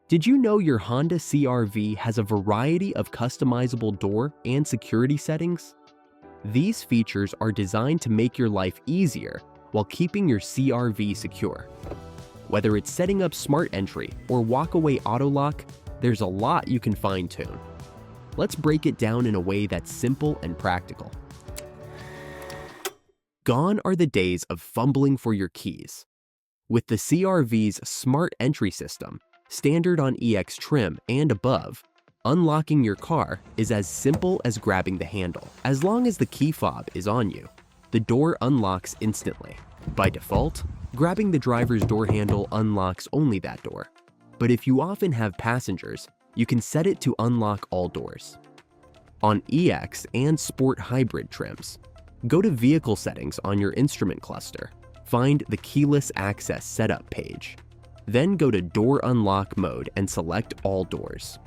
Did you know your Honda CR-V has a variety of customizable door and security settings? These features are designed to make your life easier while keeping your CR-V secure. Whether it's setting up smart entry or walk-away auto lock, there's a lot you can fine-tune. Let's break it down in a way that's simple and practical. Gone are the days of fumbling for your keys. With the CR-V's smart entry system, standard on EX trim and above, unlocking your car is as simple as grabbing the handle. As long as the key fob is on you, the door unlocks instantly. By default, grabbing the driver's door handle unlocks only that door. But if you often have passengers, you can set it to unlock all doors. On EX and Sport Hybrid trims, go to Vehicle Settings on your instrument cluster. Find the Keyless Access Setup page. Then go to Door Unlock mode and select all doors.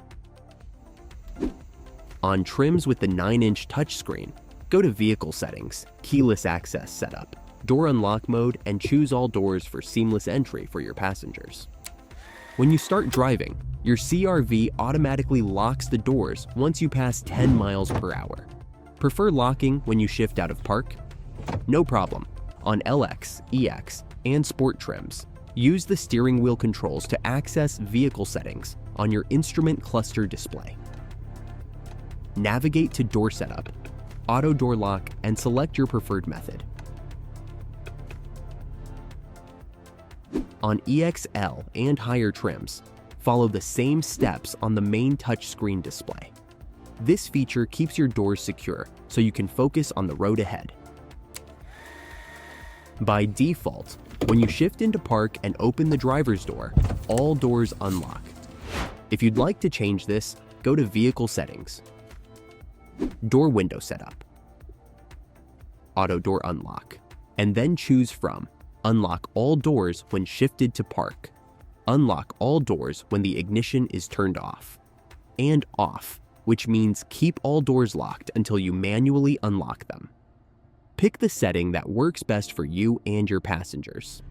On trims with the 9-inch touchscreen, go to Vehicle Settings, Keyless Access Setup, Door Unlock mode, and choose all doors for seamless entry for your passengers. When you start driving, your CR-V automatically locks the doors once you pass 10 miles per hour. Prefer locking when you shift out of park? No problem. On LX, EX, and Sport trims, use the steering wheel controls to access vehicle settings on your instrument cluster display. Navigate to Door Setup, Auto Door Lock, and select your preferred method. On EXL and higher trims, follow the same steps on the main touchscreen display. This feature keeps your doors secure so you can focus on the road ahead. By default, when you shift into park and open the driver's door, all doors unlock. If you'd like to change this, go to Vehicle Settings, Door Window Setup, Auto Door Unlock, and then choose from Unlock all doors when shifted to park, Unlock all doors when the ignition is turned off, and Off, which means keep all doors locked until you manually unlock them. Pick the setting that works best for you and your passengers.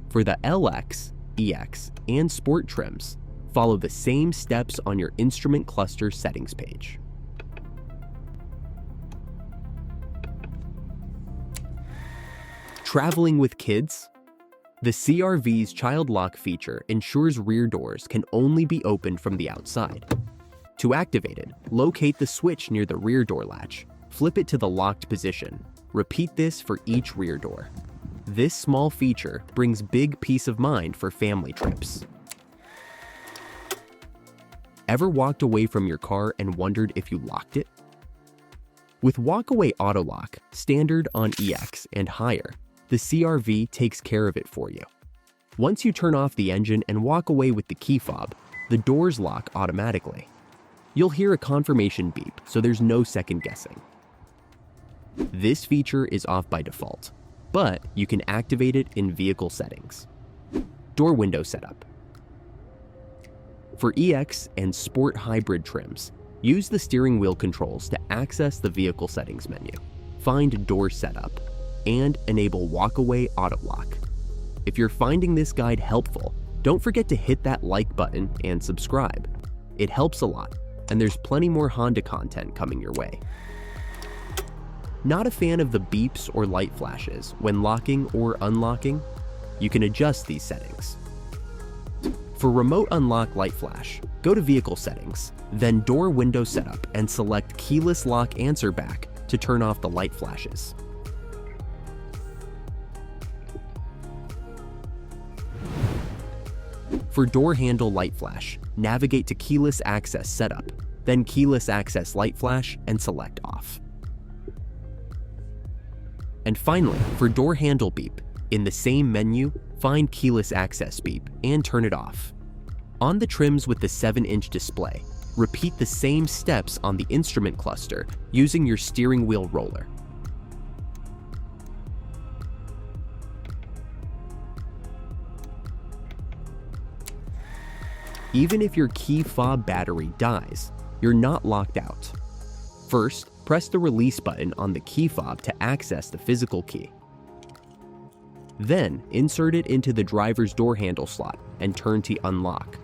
For the LX, EX, and Sport trims, follow the same steps on your instrument cluster settings page. Traveling with kids? The CR-V's child lock feature ensures rear doors can only be opened from the outside. To activate it, locate the switch near the rear door latch, flip it to the locked position. Repeat this for each rear door. This small feature brings big peace of mind for family trips. Ever walked away from your car and wondered if you locked it? With Walkaway Auto Lock, standard on EX and higher, the CR-V takes care of it for you. Once you turn off the engine and walk away with the key fob, the doors lock automatically. You'll hear a confirmation beep, so there's no second guessing. This feature is off by default, but you can activate it in Vehicle Settings. Door Window Setup. For EX and Sport Hybrid trims, use the steering wheel controls to access the Vehicle Settings menu. Find Door Setup and enable Walkaway Auto Lock. If you're finding this guide helpful, don't forget to hit that like button and subscribe. It helps a lot, and there's plenty more Honda content coming your way. Not a fan of the beeps or light flashes when locking or unlocking? You can adjust these settings. For Remote Unlock Light Flash, go to Vehicle Settings, then Door Window Setup, and select Keyless Lock Answer Back to turn off the light flashes. For Door Handle Light Flash, navigate to Keyless Access Setup, then Keyless Access Light Flash, and select Off. And finally, for Door Handle Beep, in the same menu, find Keyless Access Beep and turn it off. On the trims with the 7-inch display, repeat the same steps on the instrument cluster using your steering wheel roller. Even if your key fob battery dies, you're not locked out. First, press the release button on the key fob to access the physical key. Then, insert it into the driver's door handle slot and turn to unlock.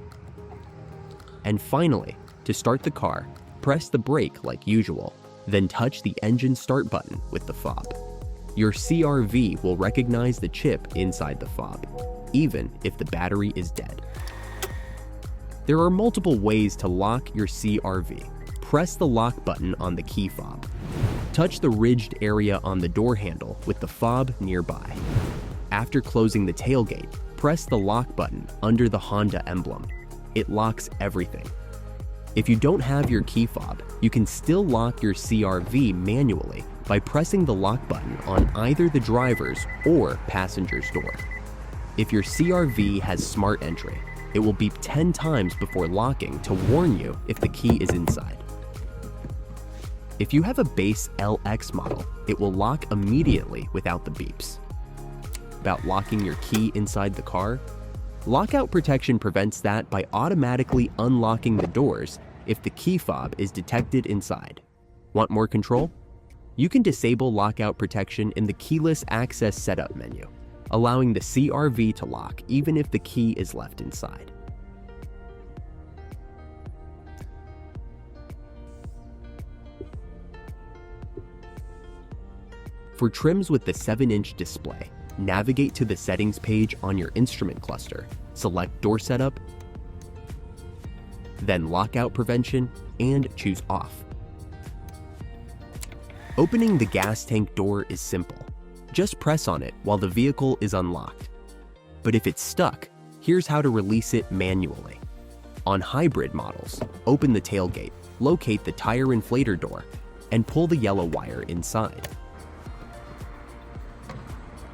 And finally, to start the car, press the brake like usual, then touch the engine start button with the fob. Your CR-V will recognize the chip inside the fob, even if the battery is dead. There are multiple ways to lock your CR-V. Press the lock button on the key fob. Touch the ridged area on the door handle with the fob nearby. After closing the tailgate, press the lock button under the Honda emblem. It locks everything. If you don't have your key fob, you can still lock your CR-V manually by pressing the lock button on either the driver's or passenger's door. If your CR-V has smart entry, it will beep 10 times before locking to warn you if the key is inside. If you have a base LX model, it will lock immediately without the beeps. About locking your key inside the car? Lockout Protection prevents that by automatically unlocking the doors if the key fob is detected inside. Want more control? You can disable Lockout Protection in the Keyless Access Setup menu, allowing the CR-V to lock even if the key is left inside. For trims with the 7-inch display, navigate to the settings page on your instrument cluster, select Door Setup, then Lockout Prevention, and choose Off. Opening the gas tank door is simple. Just press on it while the vehicle is unlocked. But if it's stuck, here's how to release it manually. On hybrid models, open the tailgate, locate the tire inflator door, and pull the yellow wire inside.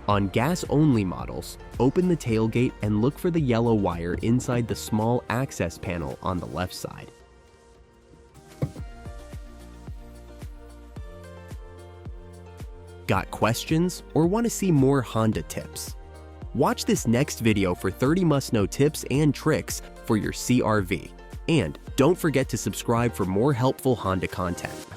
On gas-only models, open the tailgate and look for the yellow wire inside the small access panel on the left side. Got questions or want to see more Honda tips? Watch this next video for 30 must-know tips and tricks for your CR-V. And don't forget to subscribe for more helpful Honda content.